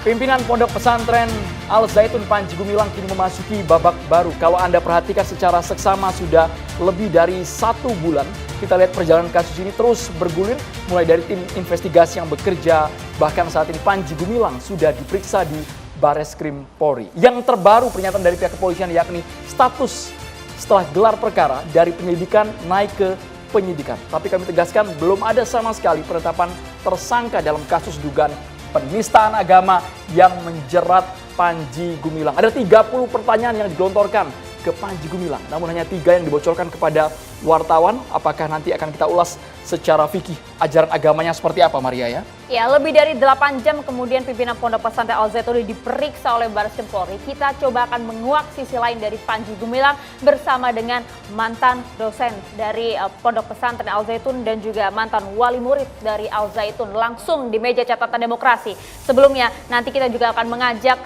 Pimpinan Pondok Pesantren Al Zaitun Panji Gumilang kini memasuki babak baru. Kalau Anda perhatikan secara seksama sudah lebih dari 1 bulan, kita lihat perjalanan kasus ini terus bergulir mulai dari tim investigasi yang bekerja. Bahkan saat ini Panji Gumilang sudah diperiksa di Bareskrim Polri. Yang terbaru pernyataan dari pihak kepolisian yakni status setelah gelar perkara dari penyelidikan naik ke penyidikan. Tapi kami tegaskan belum ada sama sekali penetapan tersangka dalam kasus dugaan penistaan agama yang menjerat Panji Gumilang. Ada 30 pertanyaan yang digelontorkan ke Panji Gumilang, namun hanya 3 yang dibocorkan kepada wartawan. Apakah nanti akan kita ulas secara fikih ajaran agamanya seperti apa, Maria ya? Ya, lebih dari 8 jam kemudian pimpinan Pondok Pesantren Al Zaitun diperiksa oleh Bareskrim Polri. Kita coba akan menguak sisi lain dari Panji Gumilang bersama dengan mantan dosen dari Pondok Pesantren Al Zaitun dan juga mantan wali murid dari Al Zaitun langsung di meja catatan demokrasi. Sebelumnya nanti kita juga akan mengajak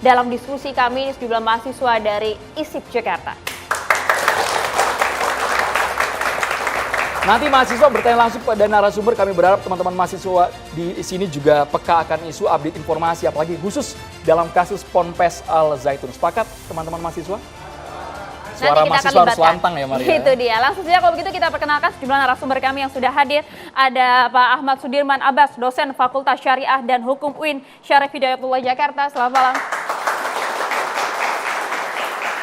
dalam diskusi kami sejumlah mahasiswa dari ISIP Jakarta. Nanti mahasiswa bertanya langsung pada narasumber. Kami berharap teman-teman mahasiswa di sini juga peka akan isu update informasi, apalagi khusus dalam kasus Ponpes Al Zaitun. Sepakat teman-teman mahasiswa? Suara mahasiswa harus lantang ya, Maria. Itu dia. Langsung saja kalau begitu kita perkenalkan sejumlah narasumber kami yang sudah hadir. Ada Pak Ahmad Sudirman Abbas, dosen Fakultas Syariah dan Hukum UIN Syarif Hidayatullah Jakarta. Selamat malam.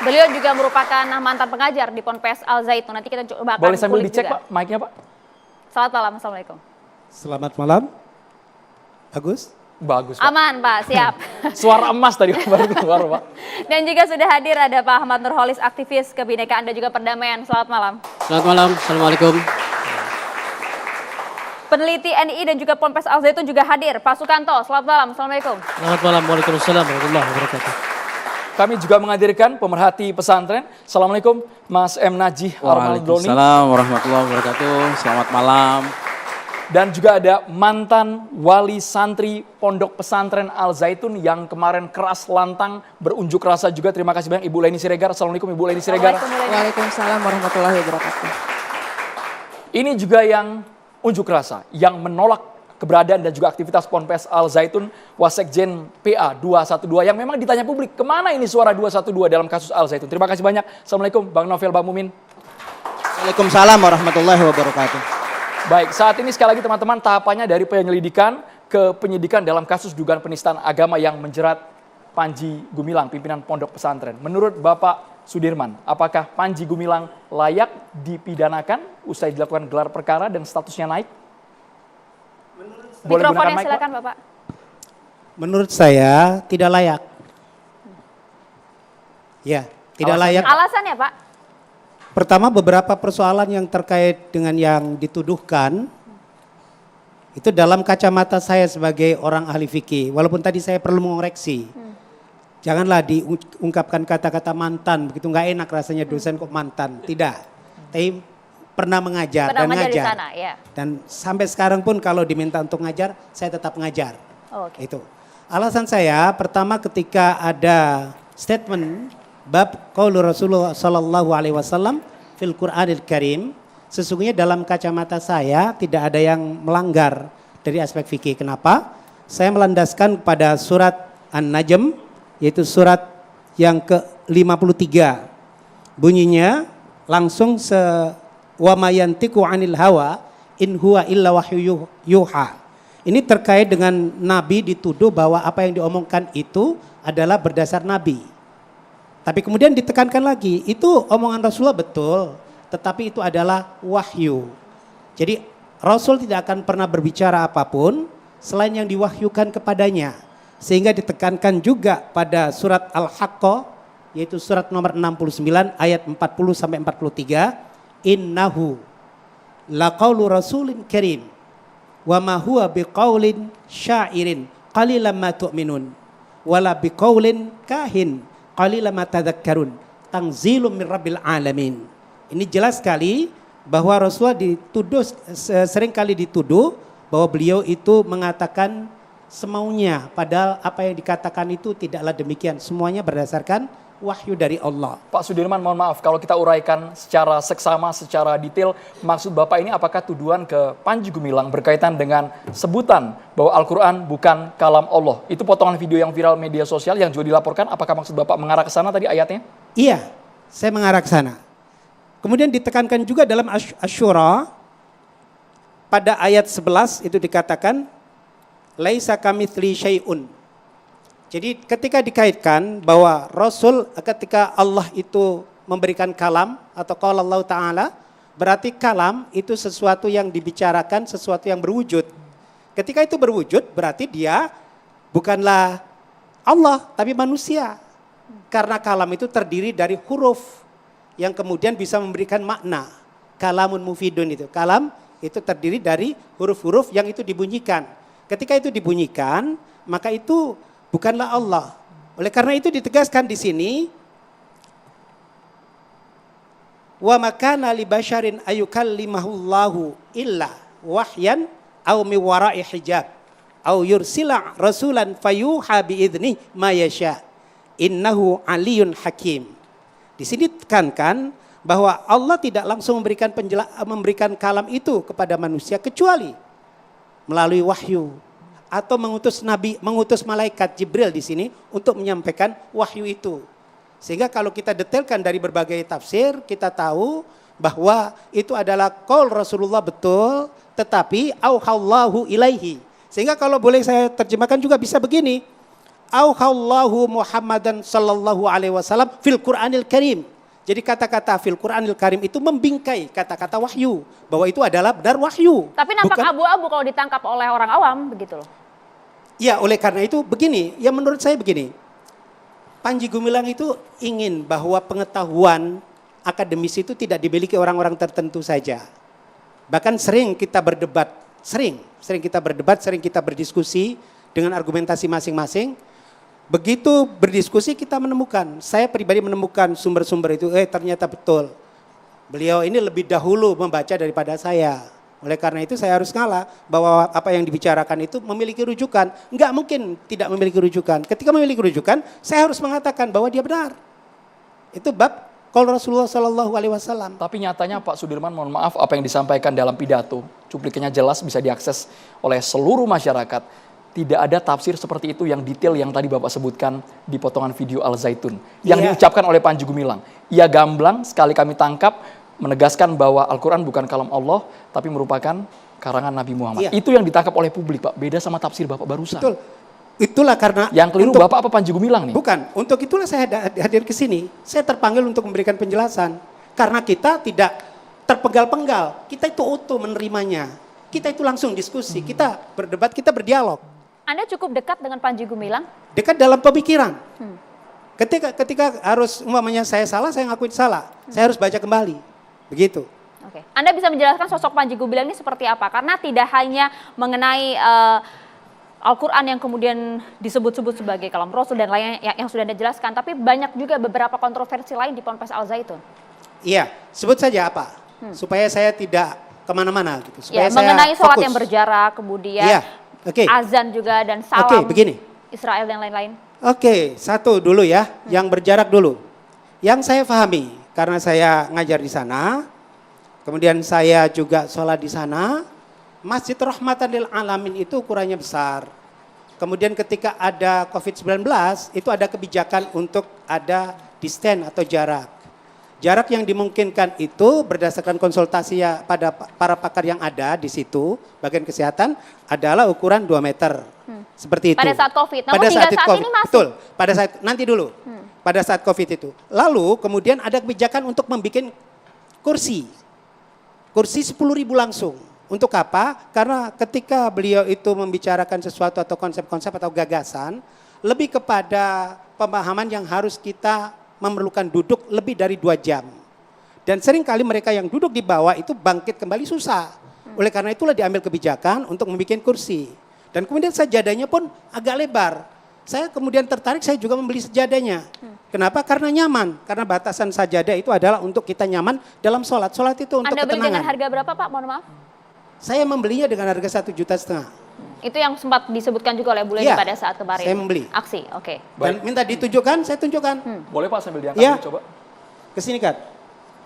Beliau juga merupakan mantan pengajar di Ponpes Al Zaitun. Nanti kita coba akan boleh sambil dicek juga. Pak, mic-nya Pak. Selamat malam, Assalamualaikum. Selamat malam. Bagus? Bagus Pak. Aman Pak, siap. Suara emas tadi baru keluar Pak. Dan juga sudah hadir ada Pak Ahmad Nurholis, aktivis kebinekaan dan juga perdamaian. Selamat malam. Selamat malam, Assalamualaikum. Peneliti NII dan juga Ponpes Al Zaitun juga hadir. Pak Sukanto, selamat malam, Assalamualaikum. Selamat malam, Waalaikumsalam warahmatullahi wabarakatuh. Kami juga menghadirkan pemerhati pesantren. Assalamualaikum Mas M. Najih Armaldoni. Waalaikumsalam warahmatullahi wabarakatuh. Selamat malam. Dan juga ada mantan wali santri Pondok Pesantren Al Zaitun yang kemarin keras lantang berunjuk rasa juga. Terima kasih banyak Ibu Leni Siregar. Assalamualaikum Ibu Leni Siregar. Waalaikumsalam warahmatullahi wabarakatuh. Ini juga yang unjuk rasa, yang menolak keberadaan dan juga aktivitas Ponpes Al Zaitun, Wasekjen PA 212 yang memang ditanya publik, kemana ini suara 212 dalam kasus Al Zaitun. Terima kasih banyak. Assalamualaikum Bang Novel Bang Mumin. Waalaikumsalam warahmatullahi wabarakatuh. Baik, saat ini sekali lagi teman-teman tahapannya dari penyelidikan ke penyidikan dalam kasus dugaan penistaan agama yang menjerat Panji Gumilang, pimpinan Pondok Pesantren. Menurut Bapak Sudirman, apakah Panji Gumilang layak dipidanakan usai dilakukan gelar perkara dan statusnya naik? Boleh Mikrofonnya mic, silakan Pak? Bapak. Menurut saya tidak layak. Ya, tidak layak. Alasannya Pak? Pertama, beberapa persoalan yang terkait dengan yang dituduhkan itu dalam kacamata saya sebagai orang ahli fikih. Walaupun tadi saya perlu mengoreksi. Janganlah diungkapkan kata-kata mantan, begitu nggak enak rasanya dosen kok mantan. Tidak. Tapi pernah mengajar dan ngajar. Di sana, ya. Dan sampai sekarang pun kalau diminta untuk ngajar, saya tetap ngajar. Oh, okay. Itu. Alasan saya pertama ketika ada statement bab qaulu Rasulullah sallallahu alaihi wasallam fil Qur'anil Karim, sesungguhnya dalam kacamata saya tidak ada yang melanggar dari aspek fikih. Kenapa? Saya melandaskan pada surat An-Najm, yaitu surat yang ke-53. Bunyinya langsung wa mayantiqu 'anil hawa in huwa illa wahyu yuha. Ini terkait dengan Nabi dituduh bahwa apa yang diomongkan itu adalah berdasar Nabi. Tapi kemudian ditekankan lagi, itu omongan Rasulullah betul, tetapi itu adalah wahyu. Jadi Rasul tidak akan pernah berbicara apapun selain yang diwahyukan kepadanya. Sehingga ditekankan juga pada surat Al-Haqqah, yaitu surat nomor 69 ayat 40 sampai 43. Innahu laqaulu rasulin karim wa ma huwa biqaulin syairin qalilan ma tu'minun wala biqaulin kahin qalilan ma tadhakkarun tanzilum min rabbil alamin. Ini jelas sekali bahwa Rasulullah dituduh, sering kali dituduh bahwa beliau itu mengatakan semaunya, padahal apa yang dikatakan itu tidaklah demikian, semuanya berdasarkan wahyu dari Allah. Pak Sudirman, mohon maaf kalau kita uraikan secara seksama, secara detail, maksud Bapak ini apakah tuduhan ke Panji Gumilang berkaitan dengan sebutan bahwa Al-Quran bukan kalam Allah? Itu potongan video yang viral media sosial yang juga dilaporkan, apakah maksud Bapak mengarah ke sana tadi ayatnya? Iya, saya mengarah ke sana. Kemudian ditekankan juga dalam Asy-Syura pada ayat 11 itu dikatakan laisa kamitsli syai'un. Jadi ketika dikaitkan bahwa Rasul ketika Allah itu memberikan kalam atau qala Allah Ta'ala, berarti kalam itu sesuatu yang dibicarakan, sesuatu yang berwujud. Ketika itu berwujud berarti dia bukanlah Allah tapi manusia. Karena kalam itu terdiri dari huruf yang kemudian bisa memberikan makna. Kalamun mufidun itu. Kalam itu terdiri dari huruf-huruf yang itu dibunyikan. Ketika itu dibunyikan, maka itu bukanlah Allah. Oleh karena itu ditegaskan di sini, wa makana li basyarin ayukallimahullahu illa wahyan aw mi wara'i hijab aw yursila rasulan fayuha bi idzni ma yasha innahu aliyun hakim. Di sini ditekankan bahwa Allah tidak langsung memberikan kalam itu kepada manusia kecuali melalui wahyu. Atau mengutus malaikat Jibril di sini untuk menyampaikan wahyu itu. Sehingga kalau kita detailkan dari berbagai tafsir, kita tahu bahwa itu adalah qaul Rasulullah betul, tetapi auhallahu ilaihi. Sehingga kalau boleh saya terjemahkan juga bisa begini. Auhallahu Muhammadan sallallahu alaihi wasallam fil Qur'anil Karim. Jadi kata-kata fil Qur'anil Karim itu membingkai kata-kata wahyu. Bahwa itu adalah benar wahyu. Tapi nampak abu-abu kalau ditangkap oleh orang awam begitu loh. Ya, oleh karena itu begini, ya menurut saya begini. Panji Gumilang itu ingin bahwa pengetahuan akademis itu tidak dimiliki orang-orang tertentu saja. Bahkan sering kita berdebat, sering kita berdiskusi dengan argumentasi masing-masing. Begitu berdiskusi kita menemukan, saya pribadi menemukan sumber-sumber itu, ternyata betul. Beliau ini lebih dahulu membaca daripada saya. Oleh karena itu saya harus ngalah bahwa apa yang dibicarakan itu memiliki rujukan. Enggak mungkin tidak memiliki rujukan. Ketika memiliki rujukan, saya harus mengatakan bahwa dia benar. Itu bab qaul Rasulullah sallallahu alaihi wasallam. Tapi nyatanya Pak Sudirman, mohon maaf, apa yang disampaikan dalam pidato, cuplikannya jelas bisa diakses oleh seluruh masyarakat. Tidak ada tafsir seperti itu yang detail yang tadi Bapak sebutkan di potongan video Al Zaitun. Yang diucapkan oleh Panji Gumilang. Ia gamblang, sekali kami tangkap, menegaskan bahwa Al-Quran bukan kalam Allah, tapi merupakan karangan Nabi Muhammad. Itu yang ditangkap oleh publik, Pak. Beda sama tafsir Bapak barusan. Betul. Itulah karena yang keliru Bapak apa Panji Gumilang nih? Bukan. Untuk itulah saya hadir ke sini. Saya terpanggil untuk memberikan penjelasan. Karena kita tidak terpenggal-penggal. Kita itu utuh menerimanya. Kita itu langsung diskusi. Kita berdebat, kita berdialog. Anda cukup dekat dengan Panji Gumilang? Dekat dalam pemikiran. Ketika harus umpamanya saya salah, saya ngakuin salah. Saya harus baca kembali. Begitu. Oke. Anda bisa menjelaskan sosok Panji Gumilang ini seperti apa? Karena tidak hanya mengenai Al-Quran yang kemudian disebut-sebut sebagai kalam Rasul dan lainnya yang sudah Anda jelaskan, tapi banyak juga beberapa kontroversi lain di Ponpes Al Zaitun. Iya, sebut saja apa? Supaya saya tidak kemana-mana. Gitu. Supaya ya, mengenai saya sholat fokus. yang berjarak, kemudian azan juga dan salam begini. Israel dan lain-lain. Satu dulu ya, yang berjarak dulu. Yang saya pahami, karena saya ngajar di sana, kemudian saya juga sholat di sana, Masjid Rahmatan lil Alamin itu ukurannya besar. Kemudian ketika ada COVID-19, itu ada kebijakan untuk ada distance atau jarak. Jarak yang dimungkinkan itu berdasarkan konsultasi ya pada para pakar yang ada di situ, bagian kesehatan, adalah ukuran 2 meter. Seperti itu. Pada saat COVID, namun pada hingga saat COVID, ini masih. Betul, pada saat, nanti dulu. Pada saat COVID itu. Lalu kemudian ada kebijakan untuk membuat kursi. Kursi 10.000 langsung. Untuk apa? Karena ketika beliau itu membicarakan sesuatu atau konsep-konsep atau gagasan, lebih kepada pemahaman yang harus kita memerlukan duduk lebih dari 2 jam. Dan seringkali mereka yang duduk di bawah itu bangkit kembali susah. Oleh karena itulah diambil kebijakan untuk membuat kursi. Dan kemudian sajadahnya pun agak lebar. Saya kemudian tertarik, saya juga membeli sajadahnya. Kenapa? Karena nyaman. Karena batasan sajadah itu adalah untuk kita nyaman dalam sholat. Sholat itu untuk Anda ketenangan. beli dengan harga berapa Pak? Mohon maaf. Saya membelinya dengan harga 1,5 juta. Itu yang sempat disebutkan juga oleh Bu Leni Iya, pada saat kemarin saya membeli. aksi. Oke. Dan minta ditunjukkan, saya tunjukkan. Boleh Pak sambil diangkat Iya. dulu, coba. Kesini kan.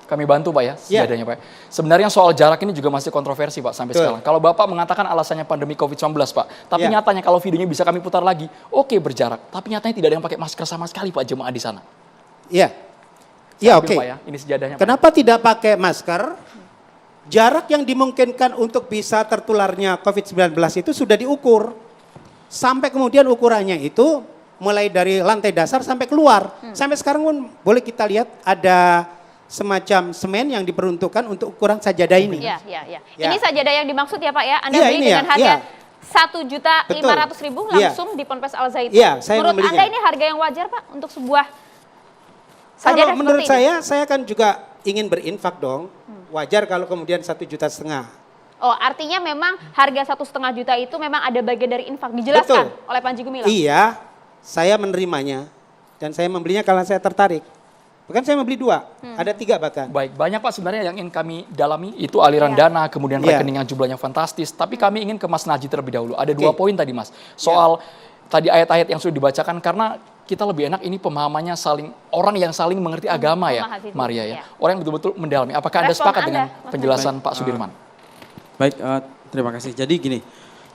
Kami bantu Pak ya, Iya. sejadahnya Pak. Sebenarnya soal jarak ini juga masih kontroversi Pak sampai Betul. sekarang. Kalau Bapak mengatakan alasannya pandemi COVID-19 Pak, tapi Iya. nyatanya kalau videonya bisa kami putar lagi, oke berjarak. Tapi nyatanya tidak ada yang pakai masker sama sekali Pak jemaah di sana. Iya. Iya, Ambil, oke. Pak ya, ini sejadahnya Pak. Kenapa tidak pakai masker? Jarak yang dimungkinkan untuk bisa tertularnya COVID-19 itu sudah diukur. Sampai kemudian ukurannya itu mulai dari lantai dasar sampai keluar. Sampai sekarang pun boleh kita lihat ada semacam semen yang diperuntukkan untuk ukuran sajadah ini. Iya, iya, iya. Ya. Ini sajadah yang dimaksud ya Pak ya. Anda Iya, beli ini dengan ya, harga iya. 1.500.000 Betul. langsung di Ponpes Al Zaitun. Iya, saya Menurut membelinya. Anda ini harga yang wajar Pak untuk sebuah Kalau sajadah menurut seperti ini? saya kan juga ingin berinfak dong. Wajar kalau kemudian 1,5 juta. Oh, artinya memang harga 1,5 juta itu memang ada bagian dari infak, dijelaskan Betul. oleh Panji Gumilang. Iya, saya menerimanya dan saya membelinya karena saya tertarik. Bahkan saya membeli 2, ada 3 bahkan. Baik, banyak Pak sebenarnya yang ingin kami dalami itu aliran dana, kemudian Iya. rekening yang jumlahnya fantastis. Tapi kami ingin ke Mas Najib terlebih dahulu. Ada 2 Oke. poin tadi Mas, soal tadi ayat-ayat yang sudah dibacakan karena kita lebih enak ini pemahamannya saling orang yang saling mengerti agama ya, memahami. Maria ya. Iya. Orang yang betul-betul mendalami. Apakah Anda Respon sepakat Anda, dengan Mas penjelasan Pak Sudirman? Baik, terima kasih. Jadi gini,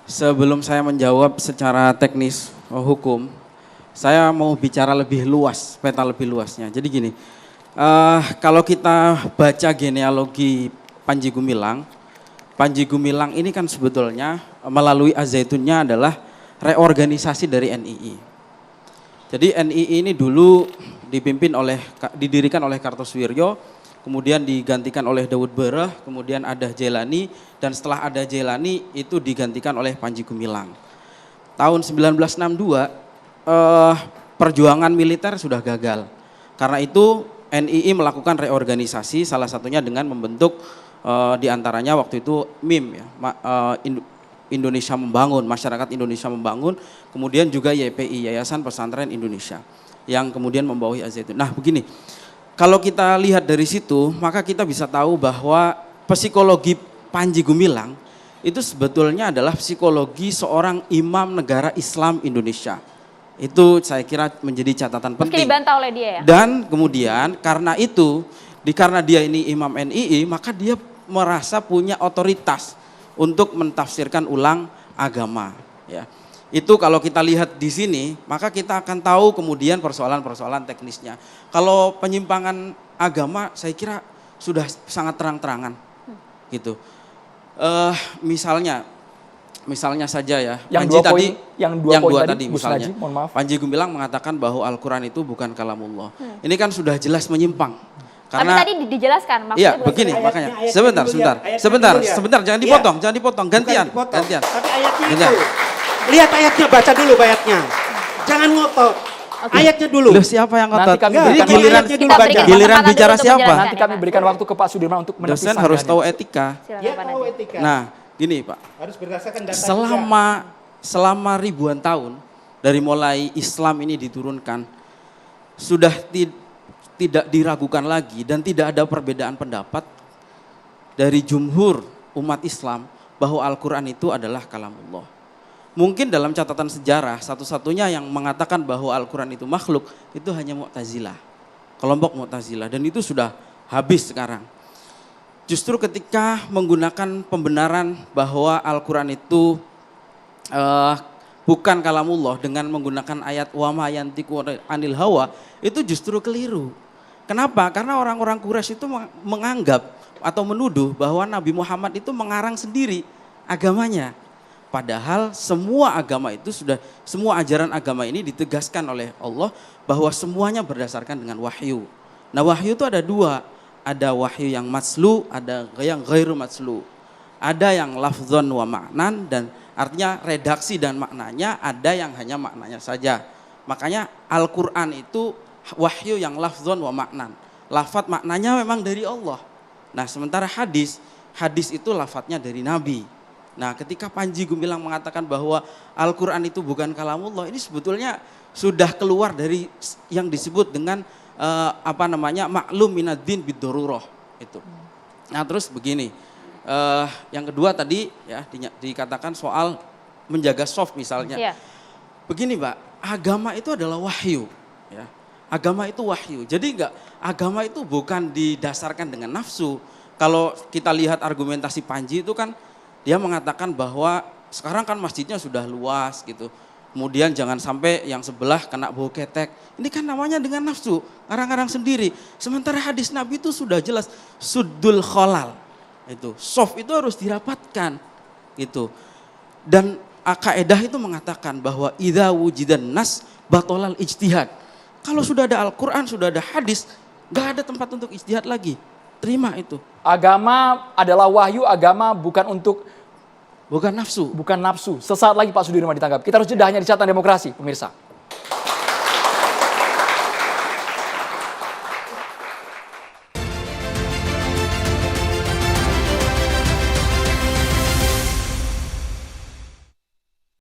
sebelum saya menjawab secara teknis hukum, saya mau bicara lebih luas, peta lebih luasnya. Jadi gini, kalau kita baca genealogi Panji Gumilang ini kan sebetulnya melalui Az-Zaitunnya adalah reorganisasi dari NII. Jadi NII ini dulu didirikan oleh Kartosuwiryo, kemudian digantikan oleh Daud Bereh, kemudian ada Jailani, dan setelah ada Jailani itu digantikan oleh Panji Gumilang. Tahun 1962 perjuangan militer sudah gagal. Karena itu NII melakukan reorganisasi, salah satunya dengan membentuk diantaranya waktu itu MIM ya, Indonesia Membangun, Masyarakat Indonesia Membangun, kemudian juga YPI, Yayasan Pesantren Indonesia, yang kemudian membawahi Az-Zaitun. Nah begini, kalau kita lihat dari situ, maka kita bisa tahu bahwa psikologi Panji Gumilang itu sebetulnya adalah psikologi seorang imam negara Islam Indonesia. Itu saya kira menjadi catatan Meski penting. dibantah oleh dia ya? Dan kemudian karena itu, karena dia ini imam NII, maka dia merasa punya otoritas untuk mentafsirkan ulang agama. Ya. Itu kalau kita lihat di sini, maka kita akan tahu kemudian persoalan-persoalan teknisnya. Kalau penyimpangan agama, saya kira sudah sangat terang-terangan, gitu. Misalnya saja ya, Yang dua poin tadi, Gus misalnya, Najib, mohon maaf. Panji Gumilang mengatakan bahwa Al-Quran itu bukan kalamullah. Ini kan sudah jelas menyimpang. Tapi tadi dijelaskan maksudnya Iya, bukan begini seperti- makanya. Ayatnya Sebentar, dulu ya, sebentar, ayatnya sebentar, dulu ya. sebentar, jangan Iya. dipotong, gantian, Bukan dipotong, gantian. Tapi ayatnya Gantian. itu. Lihat ayatnya, baca dulu ayatnya. Jangan ngotot. Ayatnya dulu. Loh, siapa yang ngotot? Nanti kami Enggak, berikan giliran giliran, ayatnya Kita dulu baca. berikan Giliran kesempatan bicara dulu untuk siapa? menjelaskan nanti ya, kami Pak. berikan waktu ke Pak Sudirman untuk menepis Dosen harus sanggahannya. tahu etika. Silakan Dia Pak tahu Najib. etika. Nah, gini Pak, Harus berdasarkan data juga. selama ribuan tahun dari mulai Islam ini diturunkan, sudah tidak diragukan lagi dan tidak ada perbedaan pendapat dari jumhur umat Islam bahwa Al-Quran itu adalah kalamullah. Mungkin dalam catatan sejarah satu-satunya yang mengatakan bahwa Al-Quran itu makhluk itu hanya Mu'tazilah, kelompok Mu'tazilah, dan itu sudah habis sekarang. Justru ketika menggunakan pembenaran bahwa Al-Quran itu bukan kalamullah dengan menggunakan ayat wa ma yantiqu anil hawa, itu justru keliru. Kenapa? Karena orang-orang Quraisy itu menganggap atau menuduh bahwa Nabi Muhammad itu mengarang sendiri agamanya. Padahal semua agama itu semua ajaran agama ini ditegaskan oleh Allah bahwa semuanya berdasarkan dengan wahyu. Nah wahyu itu ada 2, ada wahyu yang matslu, ada yang ghairu matslu. Ada yang lafzon wa ma'nan, dan artinya redaksi dan maknanya, ada yang hanya maknanya saja. Makanya Al-Quran itu wahyu yang lafzon wa ma'nan. Lafaz maknanya memang dari Allah. Nah sementara hadis itu lafadznya dari Nabi. Nah ketika Panji Gumilang mengatakan bahwa Al-Quran itu bukan kalamullah, ini sebetulnya sudah keluar dari yang disebut dengan maklum minad-din bid-darurah itu. Nah terus begini, yang kedua tadi ya dikatakan soal menjaga soft misalnya. Iya. Begini Mbak, agama itu adalah wahyu. Ya. Agama itu wahyu. Jadi agama itu bukan didasarkan dengan nafsu. Kalau kita lihat argumentasi Panji itu kan dia mengatakan bahwa sekarang kan masjidnya sudah luas gitu. Kemudian jangan sampai yang sebelah kena bau ketek. Ini kan namanya dengan nafsu, ngarang-ngarang sendiri. Sementara hadis Nabi itu sudah jelas suddul kholal. Itu soft itu harus dirapatkan gitu. Dan kaidah itu mengatakan bahwa idza wujidan nas batolal ijtihad. Kalau sudah ada Al-Qur'an, sudah ada hadis, nggak ada tempat untuk ijtihad lagi. Terima itu. Agama adalah wahyu, agama Bukan nafsu. bukan nafsu. Sesaat lagi Pak Sudirman ditangkap. Kita harus jeda hanya di Catatan Demokrasi, pemirsa.